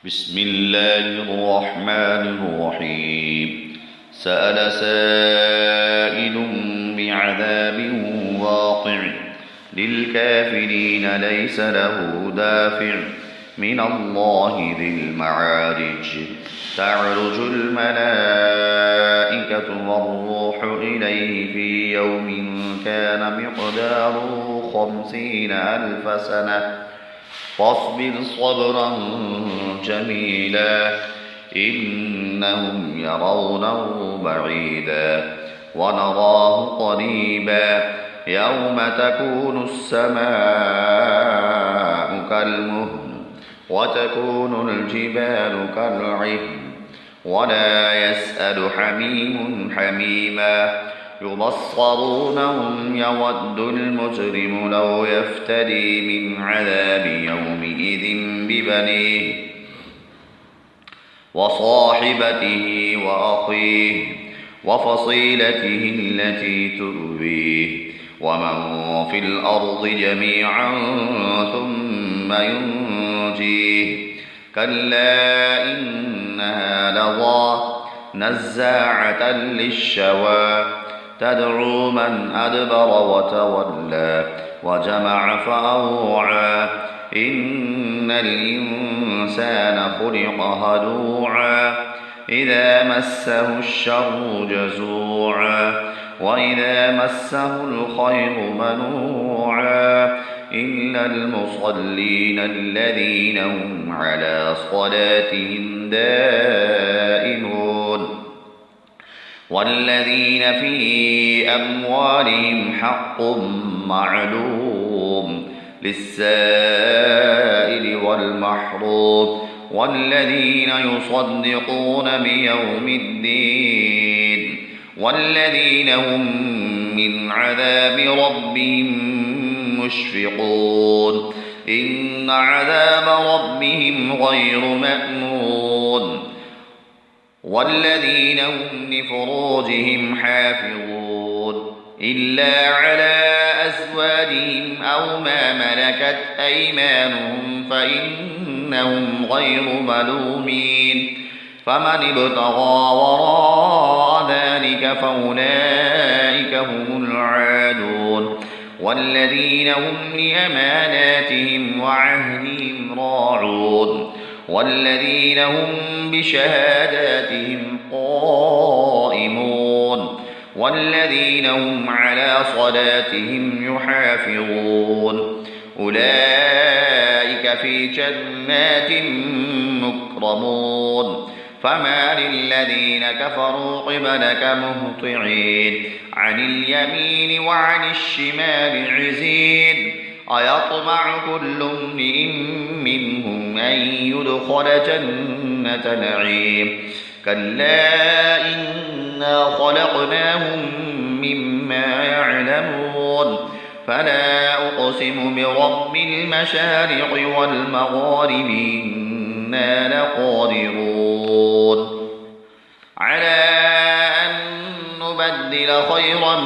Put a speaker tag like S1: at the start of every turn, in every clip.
S1: بسم الله الرحمن الرحيم. سأل سائل بعذاب واقع للكافرين ليس له دافع من الله ذي المعارج. تعرج الملائكة والروح إليه في يوم كان مقداره 50,000 سنة فاصبر صبرا جميلا إنهم يرونه بعيدا ونراه قريبا يوم تكون السماء كالمهل وتكون الجبال كالعهن ولا يسأل حميم حميما يبصرونهم يود المجرم لو يفتدي من عذاب يومئذ ببنيه وصاحبته وأخيه وفصيلته التي تؤويه ومن في الأرض جميعا ثم ينجيه كلا إنها لظى نزاعة للشوى تدعو من أدبر وتولى وجمع فأوعى إن الإنسان خلق هلوعا إذا مسه الشر جزوعا وإذا مسه الخير منوعا إلا المصلين الذين هم على صلاتهم دائمون والذين في أموالهم حق معلوم للسائل والمحروم والذين يصدقون بيوم الدين والذين هم من عذاب ربهم مشفقون إن عذاب ربهم غير مأمون والذين هم لفروجهم حافظون إلا على أزواجهم أو ما ملكت أيمانهم فإنهم غير ملومين فمن ابتغى وراء ذلك فأولئك هم العادون والذين هم لأماناتهم وعهدهم راعون والذين هم بشهاداتهم قائمون والذين هم على صلاتهم يحافظون أولئك في جنات مكرمون فما للذين كفروا قبلك مهطعين عن اليمين وعن الشمال عزين أيطمع كل امرئ منهم أن يدخل جنة نعيم كلا إنا خلقناهم مما يعلمون فلا أقسم برب المشارق والمغارب إنا لقادرون على أن نبدل خيرا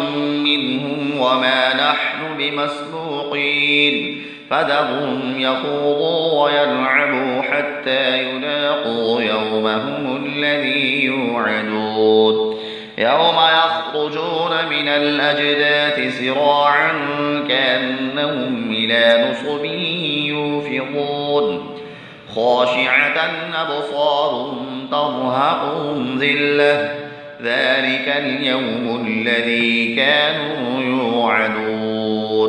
S1: منهم وما نحن بمسبوقين فذرهم يخوضوا ويلعبوا حتى يلاقوا يومهم الذي يوعدون يوم يخرجون من الأجداث سراعا كأنهم إلى نصب يوفضون خاشعة أبصارهم ترهقهم ذلة ذلك اليوم الذي كانوا يوعدون